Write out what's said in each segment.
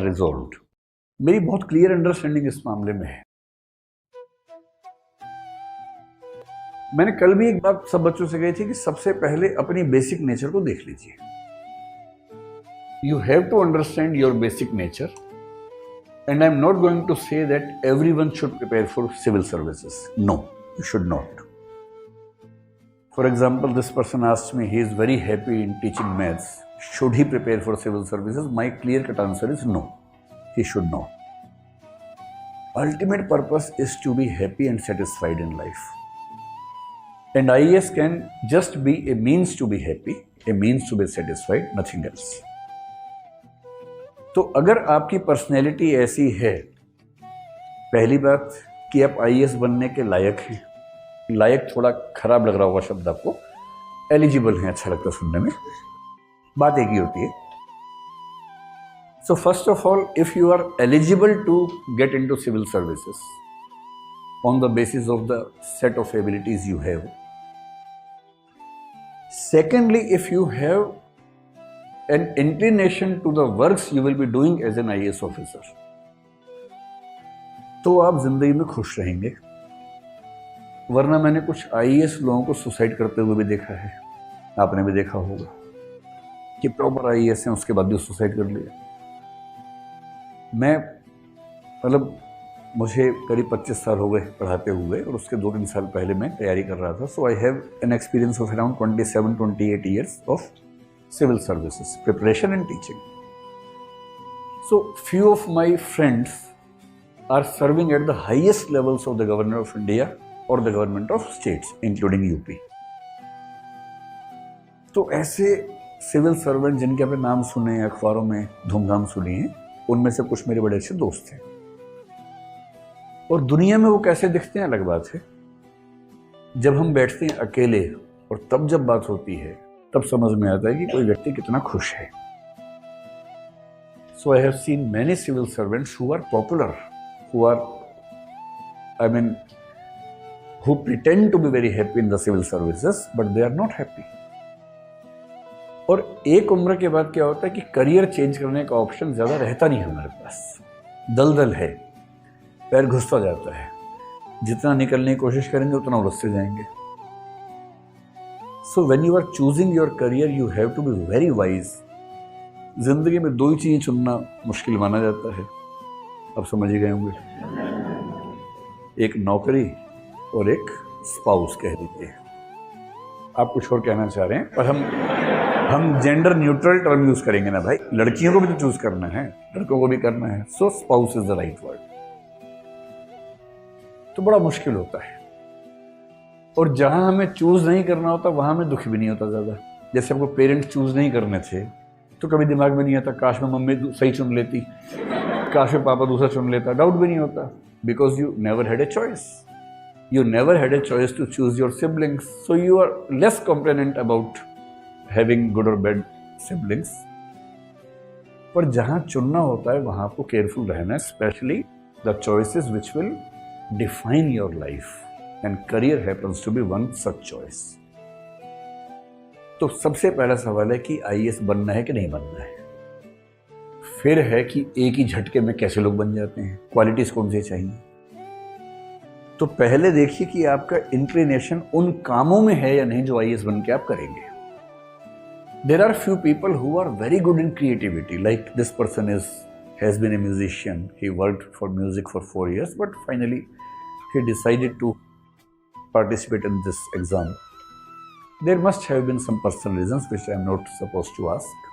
Resolved. मेरी बहुत clear understanding इस मामले में है। मैंने कल भी एक बात सब बच्चों से कही थी कि सबसे पहले अपनी बेसिक नेचर को देख लीजिए। You have to understand your basic nature and I am not going to say that everyone should prepare for civil services. No, you should not. For example, this person asked me, he is very happy in teaching maths. Should he prepare for civil services? My clear-cut answer is no, he should not. Ultimate purpose is to be happy and satisfied in life. And IAS can just be a means to be happy, a means to be satisfied, nothing else. तो अगर आपकी personality ऐसी है, पहली बात कि आप IAS बनने के लायक हैं। लायक थोड़ा खराब लग रहा होगा शब्द आपको, एलिजिबल है अच्छा लगता है सुनने में, बात एक ही होती है। So first of all, if you are eligible to get into civil services on the basis of the set of abilities you have. Secondly, if you have an inclination to the works you will be doing as an IAS officer, तो आप जिंदगी में खुश रहेंगे। वरना मैंने कुछ IAS लोगों को सुसाइड करते हुए भी देखा है, आपने भी देखा होगा कि प्रॉपर IAS हैं उसके बाद भी सुसाइड कर लिया। मैं मतलब मुझे करीब 25 साल हो गए पढ़ाते हुए, और उसके 2-3 साल पहले मैं तैयारी कर रहा था। So I have an experience of around 27-28 years of civil services preparation and teaching. So few of my friends are serving at the highest levels of the government of India और the government of states including UP. तो ऐसे civil servant जिनके आपने नाम सुने हैं, अखबारों में धूमधाम सुनी है, उनमें से कुछ मेरे बड़े अच्छे दोस्त हैं। और दुनिया में वो कैसे दिखते हैं अलग बात है। जब हम बैठते हैं अकेले और तब जब बात होती है, तब समझ में आता है कि कोई व्यक्ति कितना खुश है। So I have seen many civil servants who are popular, who are who pretend to be very happy in the civil services, but they are not happy. और एक उम्र के बाद क्या होता है कि करियर चेंज करने का ऑप्शन ज़्यादा रहता नहीं है हमारे पास, दलदल है, पैर घुसता जाता है, जितना निकलने की कोशिश करेंगे उतना उलझते जाएंगे। So when you are choosing your career you have to be very wise. जिंदगी में 2 ही चीज़ें चुनना मुश्किल माना जाता है, अब समझ ही गए होंगे, एक नौकरी और एक स्पाउस कह दीजिए। आप कुछ और कहना चाह रहे हैं, पर हम जेंडर न्यूट्रल टर्म यूज करेंगे ना भाई, लड़कियों को भी तो चूज करना है, लड़कों को भी करना है। So spouse is the right word. तो बड़ा मुश्किल होता है, और जहां हमें चूज नहीं करना होता वहां हमें दुख भी नहीं होता ज्यादा। जैसे आपको पेरेंट्स चूज नहीं करने थे तो कभी दिमाग में नहीं आता काश में मम्मी सही चुन लेती, काश में पापा दूसरा चुन लेता, डाउट भी नहीं होता, because you never had a choice. You never had a choice to choose your siblings, so you are less complainant about having good or bad siblings. पर जहाँ चुनना होता है वहाँ आपको केयरफुल रहना है, specially the choices which will define your life, and career happens to be one such choice. तो सबसे पहला सवाल है कि IAS बनना है कि नहीं बनना है। फिर है कि एक ही झटके में कैसे लोग बन जाते हैं, क्वालिटीज कौन सी चाहिए। तो पहले देखिए कि आपका इंक्लिनेशन उन कामों में है या नहीं जो IAS बन के आप करेंगे। There are few people who are very good in creativity, like this person has been a musician, he worked for music for 4 years, but finally he decided to participate in this exam. There must have been some personal reasons which I am not supposed to ask.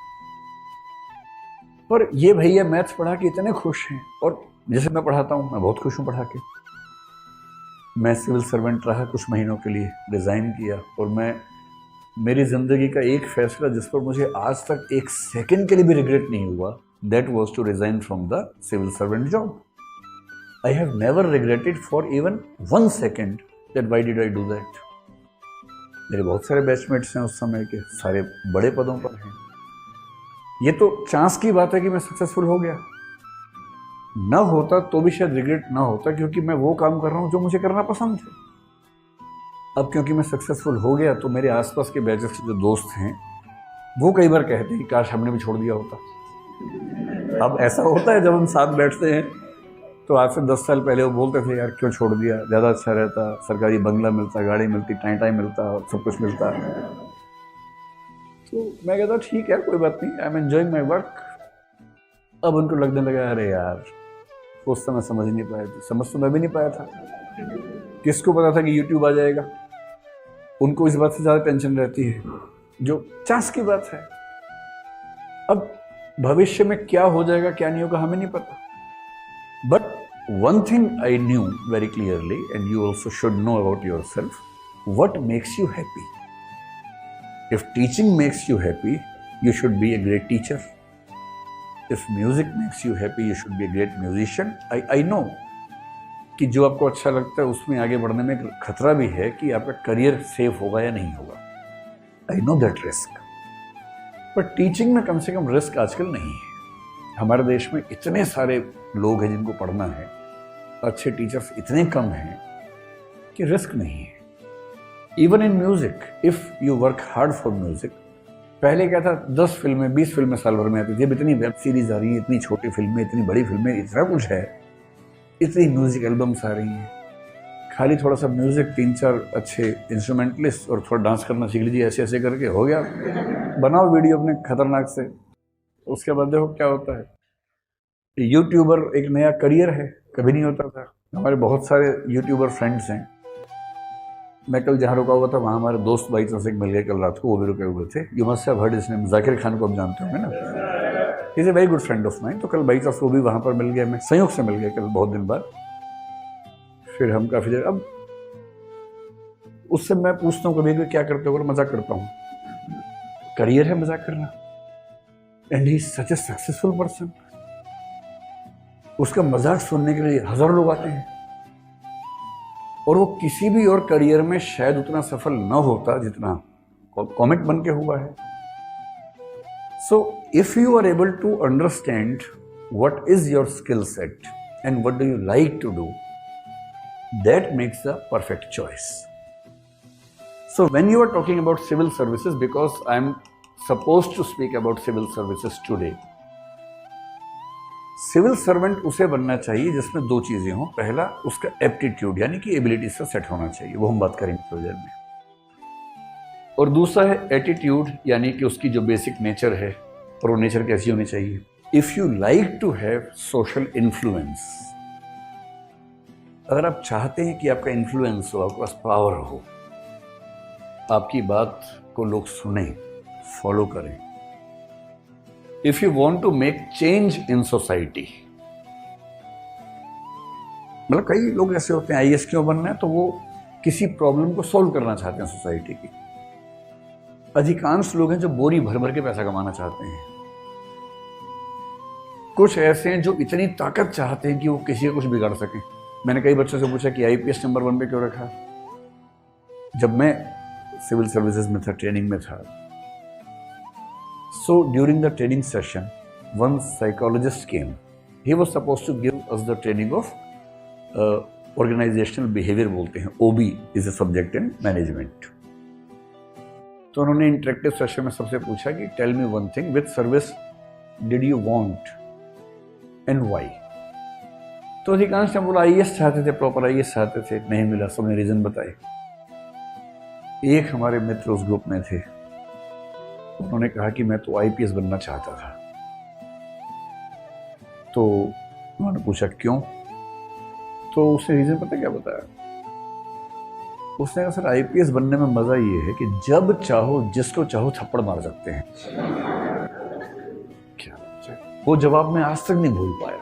पर ये भैया maths पढ़ा के इतने खुश हैं, और जैसे मैं पढ़ाता हूँ मैं बहुत खुश हूँ पढ़ा के। मैं सिविल सर्वेंट रहा कुछ महीनों के लिए, रिज़ाइन किया, और मेरी ज़िंदगी का एक फैसला जिस पर मुझे आज तक 1 सेकंड के लिए भी रिग्रेट नहीं हुआ, that was to resign from the civil servant job. I have never regretted for even 1 second that why did I do that. मेरे बहुत सारे बैचमेट्स हैं उस समय के, सारे बड़े पदों पर हैं। ये तो चांस की बात है कि मैं सक्सेसफुल हो गया, न होता तो भी शायद रिग्रेट ना होता, क्योंकि मैं वो काम कर रहा हूँ जो मुझे करना पसंद है। अब क्योंकि मैं सक्सेसफुल हो गया तो मेरे आसपास के बैचेस के जो दोस्त हैं वो कई बार कहते हैं कि काश हमने भी छोड़ दिया होता, अब ऐसा होता है जब हम साथ बैठते हैं, तो आज से 10 साल पहले वो बोलते थे यार क्यों छोड़ दिया, ज़्यादा अच्छा रहता, सरकारी बंगला मिलता, गाड़ी मिलती, टाइम मिलता, सब कुछ मिलता। तो मैं कहता ठीक है कोई बात नहीं, I am enjoying my work. अब उनको लगने लगा अरे यार उस समय समझ नहीं पाए थे, समझ तो मैं भी नहीं पाया था, किसको पता था कि यूट्यूब आ जाएगा। उनको इस बात से ज़्यादा टेंशन रहती है, जो चांस की बात है। अब भविष्य में क्या हो जाएगा क्या नहीं होगा हमें नहीं पता, but one thing I knew very clearly and you also should know about your self, what makes you happy. If teaching makes you happy, you should be a great teacher. If music makes you happy, you should be a great musician. I know कि जो आपको अच्छा लगता है उसमें आगे बढ़ने में एक खतरा भी है कि आपका करियर सेफ होगा या नहीं होगा। I know that risk. पर टीचिंग में कम से कम रिस्क आजकल नहीं है। हमारे देश में इतने सारे लोग हैं जिनको पढ़ना है, अच्छे टीचर्स इतने कम हैं कि रिस्क नहीं है। Even in music, if you work hard for music, पहले क्या था 10 फिल्में 20 फिल्में साल भर में आती थी, अब इतनी वेब सीरीज आ रही है, इतनी छोटी फिल्में, इतनी बड़ी फिल्में, इतना कुछ है, इतनी म्यूजिक एल्बम्स आ रही हैं। खाली थोड़ा सा म्यूजिक, 3-4 अच्छे इंस्ट्रूमेंटलिस्ट और थोड़ा डांस करना सीख लीजिए, ऐसे ऐसे करके हो गया। बनाओ वीडियो अपने खतरनाक से, उसके बाद देखो क्या होता है। यूट्यूबर एक नया करियर है, कभी नहीं होता था। हमारे बहुत सारे यूट्यूबर फ्रेंड्स हैं। मैं कल जहाँ रुका हुआ था वहाँ हमारे दोस्त भाई से मिल गए कल रात को, वो भी रुके हुए थे। You must have heard his name, Zakir Khan को आप जानते होंगे ना, he is a very good friend of mine. तो कल भाई साहब वो भी वहाँ पर मिल गए, मैं संयोग से मिल गए कल बहुत दिन बाद। फिर हम काफ़ी देर, अब उससे मैं पूछता हूँ कभी कभी क्या करते हो, मजाक करता हूँ, करियर है मजाक करना, and he is such A successful person. उसका मजाक सुनने के लिए हज़ारों लोग आते हैं, और वो किसी भी और करियर में शायद उतना सफल न होता जितना कॉमिक बन के हुआ है। So if you are able to understand what is your skill set and what do you like to do, that makes the perfect choice. So when you are talking about civil services, because I am supposed to speak about civil services today, civil servant उसे बनना चाहिए जिसमें 2 चीज़ें हों। पहला, उसका aptitude यानी कि एबिलिटी से सेट होना चाहिए, वो हम बात करेंगे थोड़ी देर में। और दूसरा है एटीट्यूड, यानी कि उसकी जो बेसिक नेचर है, और वो नेचर कैसी होनी चाहिए। If you like to have social influence, अगर आप चाहते हैं कि आपका इन्फ्लुएंस हो, आपके पास पावर हो, आपकी बात को लोग सुने, फॉलो करें, if you want to make change in society, मतलब कई लोग ऐसे होते हैं आईएएस क्यों बनना है, तो वो किसी प्रॉब्लम को सॉल्व करना चाहते हैं सोसाइटी की। अधिकांश लोग हैं जो बोरी भर भर के पैसा कमाना चाहते हैं। कुछ ऐसे हैं जो इतनी ताकत चाहते हैं कि वो किसी का कुछ बिगाड़ सकें। मैंने कई बच्चों से पूछा कि आईपीएस नंबर 1 पे क्यों रखा। जब मैं सिविल सर्विसेज में था, ट्रेनिंग में था, so during the training session one psychologist came. He was supposed to give us the training of organizational behavior, बोलते हैं, OB is a subject in management. तो उन्होंने इंटरेक्टिव सेशन में सबसे पूछा कि tell me one thing, which service did you want and why. तो अधिकांश ने बोला आईएएस चाहते थे, प्रॉपर आईएएस चाहते थे, नहीं मिला, सबने रीजन बताए। एक हमारे मित्र उस ग्रुप में थे, उन्होंने कहा कि मैं तो आईपीएस बनना चाहता था। तो उन्होंने पूछा क्यों, तो उसने रीजन पता क्या बताया। उसने कहा सर आईपीएस बनने में मजा ये है कि जब चाहो जिसको चाहो थप्पड़ मार सकते हैं। क्या वो जवाब मैं आज तक नहीं भूल पाया।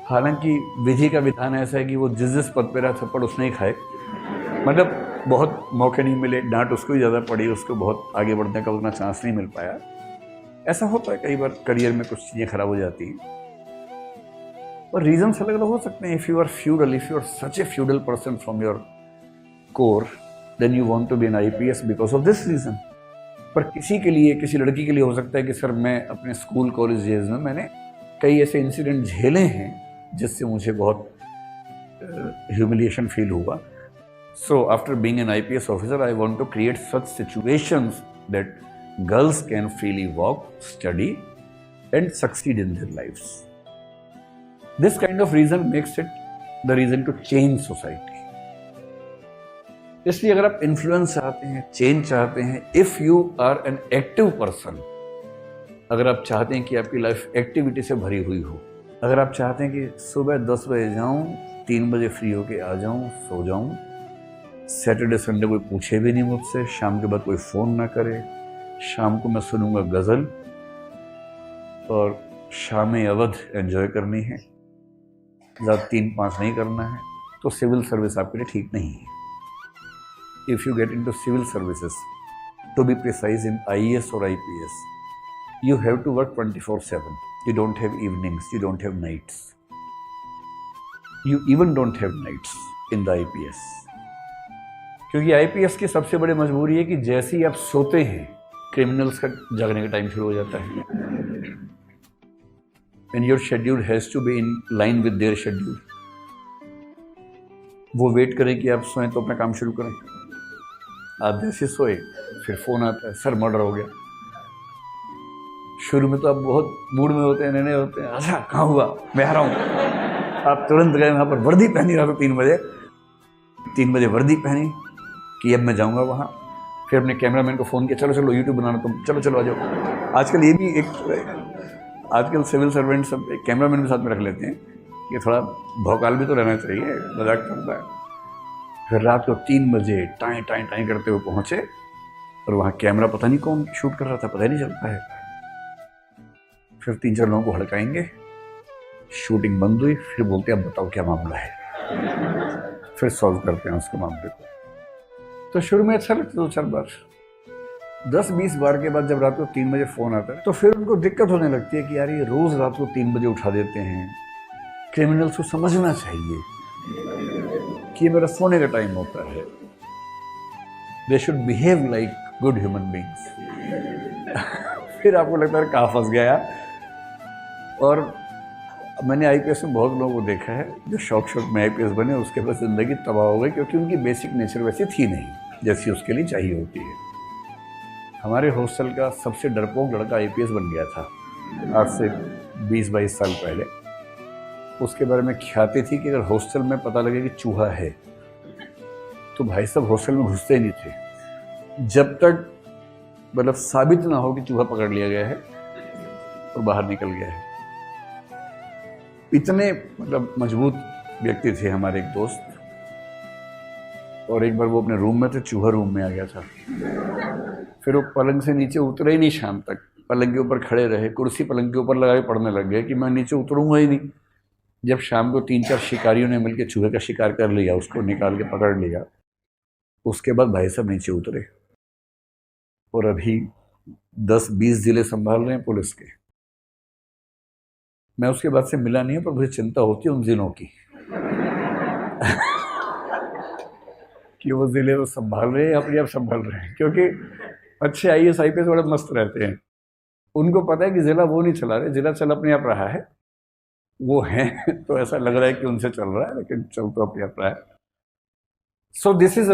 हालांकि विधि का विधान ऐसा है कि वो जिस पद पे रहा थप्पड़ उसने ही खाए, मतलब बहुत मौके नहीं मिले, डांट उसको ही ज़्यादा पड़ी, उसको बहुत आगे बढ़ने का उतना चांस नहीं मिल पाया। ऐसा होता है कई बार करियर में कुछ चीज़ें खराब हो जाती हैं, और रीजन अलग अलग हो सकते हैं। If you are feudal, if you are such a feudal person from your core, then you want to be an IPS because of this reason. पर किसी के लिए, किसी लड़की के लिए हो सकता है कि सर मैं अपने स्कूल कॉलेज डेज में मैंने कई ऐसे इंसिडेंट झेले हैं जिससे मुझे बहुत ह्यूमिलिएशन फील हुआ। So after being an IPS officer, I want to create such situations that girls can freely walk, study, and succeed in their lives. This kind of reason makes it the reason to change society. इसलिए अगर आप influence चाहते हैं, change चाहते हैं, if you are an active person, अगर आप चाहते हैं कि आपकी लाइफ एक्टिविटी से भरी हुई हो, अगर आप चाहते हैं कि सुबह 10 बजे जाऊं, 3 बजे फ्री होके आ जाऊं, सो जाऊं, सैटरडे संडे कोई पूछे भी नहीं मुझसे, शाम के बाद कोई फ़ोन ना करे, शाम को मैं सुनूंगा गज़ल और शाम अवध एंजॉय करनी है, ज़्यादा 3-5 नहीं करना है, तो सिविल सर्विस आपके लिए ठीक नहीं है. If you get into civil services, to be precise in IAS or IPS, you have to work 24/7. You don't have evenings, you don't have nights. You even don't have nights in the IPS. क्योंकि IPS की सबसे बड़ी मजबूरी है कि जैसे ही आप सोते हैं, क्रिमिनल्स का जागने का टाइम शुरू हो जाता है. And your schedule has to be in line with their schedule. वो वेट करें कि आप सोएं तो अपना काम शुरू करें. आप जैसे सोए फिर फ़ोन आता है, सर मर्डर हो गया. शुरू में तो आप बहुत मूड में होते हैं, नए होते हैं, अच्छा कहाँ हुआ, मैं आ रहा हूँ. आप तुरंत गए वहाँ पर, वर्दी पहनी रहा था 3 बजे वर्दी पहनी कि अब मैं जाऊँगा वहाँ. फिर अपने कैमरामैन को फ़ोन किया, चलो चलो यूट्यूब बनाना तुम, चलो चलो आ जाओ. आजकल ये भी आजकल सिविल सर्वेंट सब एक कैमरामैन भी साथ में रख लेते हैं कि थोड़ा भौकाल भी तो रहना चाहिए, मजाक करता है. फिर रात को 3 बजे टाई टाई टाई करते हुए पहुँचे और वहाँ कैमरा पता नहीं कौन शूट कर रहा था, पता ही नहीं चलता है. फिर 3-4 लोगों को हड़काएंगे, शूटिंग बंद हुई, फिर बोलते हैं अब बताओ क्या मामला है, फिर सॉल्व करते हैं उसके मामले को. तो शुरू में अच्छा लगता 2-4 बार, 10-20 बार के बाद जब रात को 3 बजे फ़ोन आता है तो फिर उनको दिक्कत होने लगती है कि यार ये रोज़ रात को 3 बजे उठा देते हैं. क्रिमिनल्स को समझना चाहिए कि मेरा सोने का टाइम होता है. They should behave like good human beings. फिर आपको लगता है कहाँ फंस गया यार. और मैंने IPS में बहुत लोगों को देखा है जो शौक में IPS बने, उसके बाद ज़िंदगी तबाह हो गई क्योंकि उनकी बेसिक नेचर वैसी थी नहीं जैसी उसके लिए चाहिए होती है. हमारे हॉस्टल का सबसे डरपोक लड़का IPS बन गया था आज से 20-22 साल पहले. उसके बारे में ख्याति थी कि अगर हॉस्टल में पता लगे कि चूहा है तो भाई साहब हॉस्टल में घुसते ही नहीं थे जब तक मतलब साबित ना हो कि चूहा पकड़ लिया गया है और बाहर निकल गया है. इतने मतलब मजबूत व्यक्ति थे हमारे एक दोस्त. और एक बार वो अपने रूम में थे, चूहा रूम में आ गया था. फिर वो पलंग से नीचे उतरे ही नहीं शाम तक, पलंग के ऊपर खड़े रहे, कुर्सी पलंग के ऊपर लगा के पढ़ने लग गए कि मैं नीचे उतरूंगा ही नहीं. जब शाम को 3-4 शिकारियों ने मिलकर चूहे का शिकार कर लिया, उसको निकाल के पकड़ लिया, उसके बाद भाई साहब नीचे उतरे और अभी 10-20 जिले संभाल रहे हैं पुलिस के. मैं उसके बाद से मिला नहीं है, पर मुझे चिंता होती है उन जिलों की कि वो जिले वो संभाल रहे हैं अपने आप संभाल रहे हैं. क्योंकि अच्छे IAS IPS बड़े मस्त रहते हैं, उनको पता है कि जिला वो नहीं चला रहे, जिला चल अपने आप रहा है. वो हैं तो ऐसा लग रहा है कि उनसे चल रहा है, लेकिन चल तो अपने आप रहा है. So this is